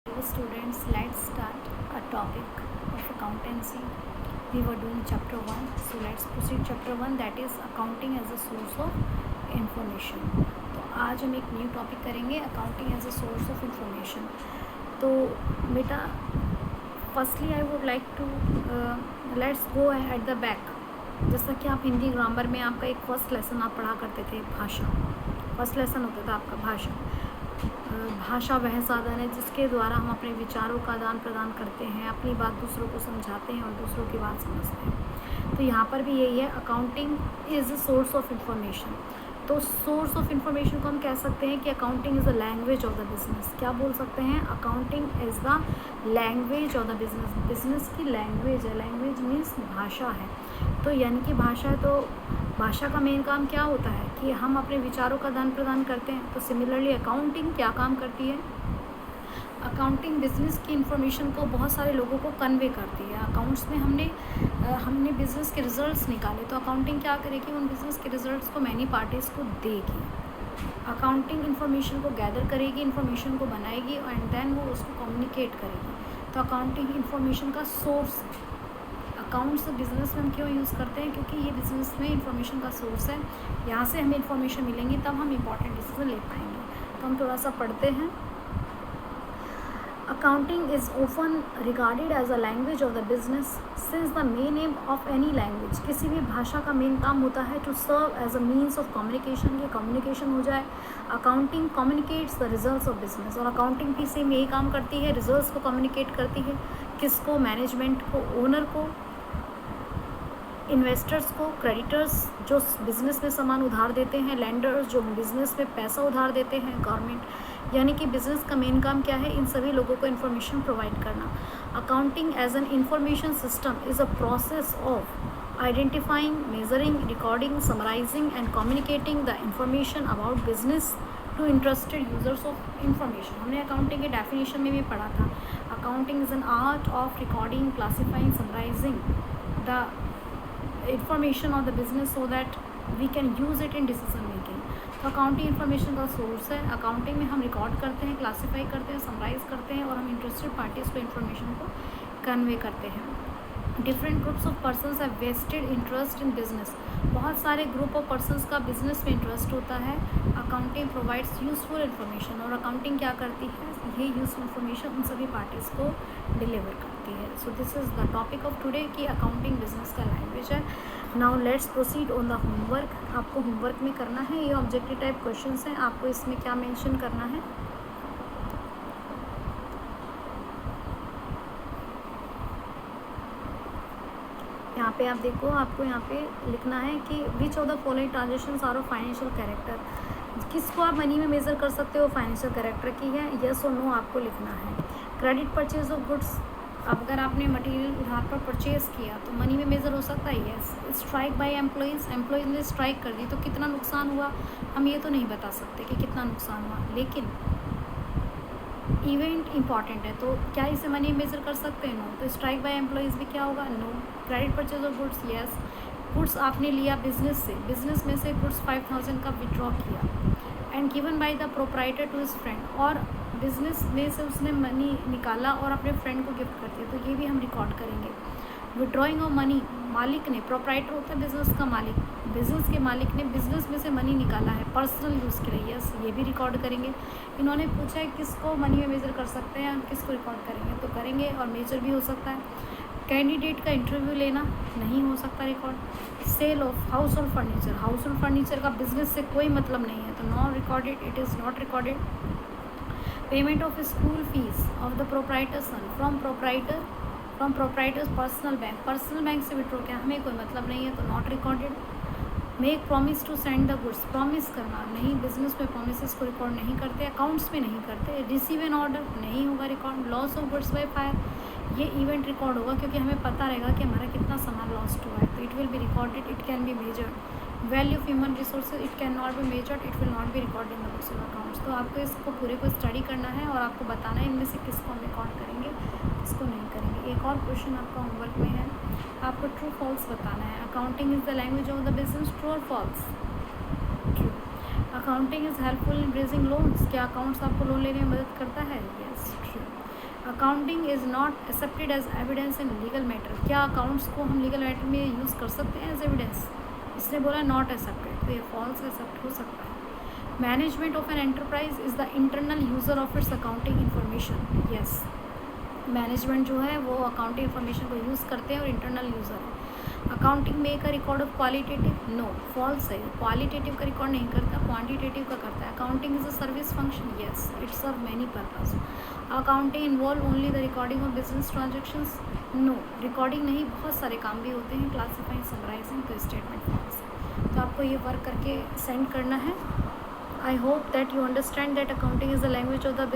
Hello students, let's start a topic of accountancy. We were doing chapter 1, so let's proceed chapter 1, that is accounting as a source of information. तो आज हम एक new topic करेंगे accounting as a source of information. तो बेटा firstly I would like to let's go at the back. जैसा कि आप हिंदी ग्रामर में आपका एक फर्स्ट लेसन आप पढ़ा करते थे, भाषा. फर्स्ट लेसन होता था आपका भाषा. भाषा वह साधन है जिसके द्वारा हम अपने विचारों का आदान प्रदान करते हैं, अपनी बात दूसरों को समझाते हैं और दूसरों की बात समझते हैं. तो यहाँ पर भी यही है, accounting is a source of information. तो सोर्स ऑफ इंफॉर्मेशन को हम कह सकते हैं कि accounting is the language of the business. क्या बोल सकते हैं? Accounting is the language of the business. Business की लैंग्वेज है. लैंग्वेज मीन्स भाषा है. तो यानी कि भाषा है, तो भाषा का मेन काम क्या होता है कि हम अपने विचारों का आदान प्रदान करते हैं. तो सिमिलरली अकाउंटिंग क्या काम करती है? अकाउंटिंग बिजनेस की इंफॉर्मेशन को बहुत सारे लोगों को कन्वे करती है. अकाउंट्स में हमने बिजनेस के रिजल्ट्स निकाले, तो अकाउंटिंग क्या करेगी? उन बिजनेस के रिजल्ट्स को मैनी पार्टीज़ को देगी. अकाउंटिंग इन्फॉर्मेशन को गैदर करेगी, इन्फॉर्मेशन को बनाएगी एंड देन वो उसको कम्युनिकेट करेगी. तो अकाउंटिंग इन्फॉर्मेशन का सोर्स. अकाउंट्स बिजनेस में हम क्यों यूज़ करते हैं? क्योंकि ये बिजनेस में इंफॉर्मेशन का सोर्स है. यहाँ से हमें इंफॉर्मेशन मिलेंगी तब हम इंपॉर्टेंट डिसीजन ले पाएंगे. तो हम थोड़ा सा पढ़ते हैं. Accounting is often regarded as a language of the business since the main aim of any language. किसी भी भाषा का मेन काम होता है to serve as a means of communication, कि communication हो जाए. Accounting communicates the results of business. और accounting भी सेम यही काम करती है, results को communicate करती है. किसको? मैनेजमेंट को, ओनर को, इन्वेस्टर्स को, क्रेडिटर्स जो बिज़नेस में सामान उधार देते हैं, लेंडर्स जो बिज़नेस में पैसा उधार देते हैं, गवर्नमेंट. यानी कि बिज़नेस का मेन काम क्या है? इन सभी लोगों को इन्फॉर्मेशन प्रोवाइड करना. Accounting as an information system is a process of identifying, measuring, recording, summarising and communicating the information about business to interested users of information. हमने अकाउंटिंग के डेफिनेशन में भी पढ़ा था. Accounting is an art of recording, classifying, summarising the information of the business so that we can use it in decision making. तो accounting information का source है. Accounting में हम रिकॉर्ड करते हैं, क्लासीफाई करते हैं, समराइज करते हैं और हम इंटरेस्टेड पार्टीज़ को इन्फॉर्मेशन को कन्वे करते हैं. Different groups of persons have vested interest in business. बहुत सारे ग्रुप ऑफ पर्सनस का बिजनेस में इंटरेस्ट होता है. Accounting provides useful information. और अकाउंटिंग क्या करती है? ये यूजफुल इन्फॉर्मेशन उन सभी पार्टीज़ को डिलीवर करती है. So this is the topic of today कि अकाउंटिंग बिजनेस का लैंग्वेज है. Now let's proceed on the homework. आपको होमवर्क में करना है, ये ऑब्जेक्टिव टाइप क्वेश्चंस हैं. आपको इसमें क्या मेंशन करना है? यहाँ पे आप देखो, आपको यहाँ पे लिखना है कि which of the following transactions are of financial character. किसको आप मनी में मेज़र कर सकते हो? फाइनेंशियल कैरेक्टर की है. यस और नो आपको लिखना है. Credit purchase of goods. अब अगर आपने मटेरियल उधार पर परचेज़ किया तो मनी में मेज़र हो सकता है. Yes. Strike by employees. Employees ने स्ट्राइक कर दी तो कितना नुकसान हुआ हम ये तो नहीं बता सकते कि कितना नुकसान हुआ, लेकिन इवेंट इंपॉर्टेंट है. तो क्या इसे मनी मेज़र कर सकते हैं? नो. तो स्ट्राइक बाय एम्प्लॉइज़ भी क्या होगा? No. Credit purchase of goods. Yes. Goods आपने लिया बिजनेस से, बिजनेस में से गुड्स 5000 का विड्रॉ किया and given by the proprietor to his friend. और बिजनेस में से उसने मनी निकाला और अपने फ्रेंड को गिफ्ट कर दिया, तो ये भी हम रिकॉर्ड करेंगे. Withdrawing of money. मालिक ने, प्रोप्राइटर होता है बिजनेस का मालिक, बिजनेस के मालिक ने बिजनेस में से मनी निकाला है पर्सनल यूज़ के लिए. यस, ये भी रिकॉर्ड करेंगे. इन्होंने पूछा है किसको मनी में मेज़र कर सकते हैं, किसको रिकॉर्ड करेंगे, तो करेंगे. और मेजर भी हो सकता है. कैंडिडेट का इंटरव्यू लेना नहीं हो सकता record. Sale of household furniture. Household furniture का बिजनेस से कोई मतलब नहीं है, तो not recorded, it is not recorded. Payment of school fees of the proprietor son from proprietor's personal bank. Personal bank से विड्रॉ किया, हमें कोई मतलब नहीं है, तो not recorded. Make promise to send the goods. Promise करना नहीं, बिजनेस में प्रॉमिसेस को रिकॉर्ड नहीं करते, अकाउंट्स में नहीं करते. रिसीव एन ऑर्डर नहीं होगा record. Loss of goods by fire. ये इवेंट रिकॉर्ड होगा क्योंकि हमें पता रहेगा कि हमारा कितना सामान लॉस्ट हुआ है, तो it will be recorded. It can be measured. Value of human resources. It can not be measured, it will not be record in the books of accounts. तो आपको इसको पूरे को स्टडी करना है और आपको बताना है इनमें से किसको हम रिकॉर्ड करेंगे, किसको नहीं करेंगे. एक और क्वेश्चन आपका होमवर्क में है, आपको ट्रू फॉल्स बताना है. Accounting is the language of the business. True और false? True. Accounting is helpful in raising loans. क्या अकाउंट्स आपको लोन लेने में मदद करता है? Yes, true. Accounting is not accepted as evidence in legal matter. क्या अकाउंट्स को हम लीगल मैटर में यूज़ कर सकते हैं एज एविडेंस? इसने बोला नॉट एक्सेप्टेड, तो ये फॉल्स एक्सेप्ट हो सकता है। Management of an enterprise is the internal user of its accounting information. Yes, management जो है वो अकाउंटिंग इन्फॉर्मेशन को यूज़ करते हैं और इंटरनल यूज़र है। Accounting make a record of qualitative, no, false है। क्वालिटेटिव का रिकॉर्ड नहीं करता, क्वांटिटेटिव का करता है। Accounting is a service function, yes, it serve many purpose. Accounting involve only the recording of business transactions, no, recording नहीं, बहुत सारे काम भी होते हैं, क्लासिफाइंग, समराइजिंग, तो स्टेटमेंट फॉल्स। तो आपको ये वर्क करके सेंड करना है। I hope that you understand that accounting is the language of the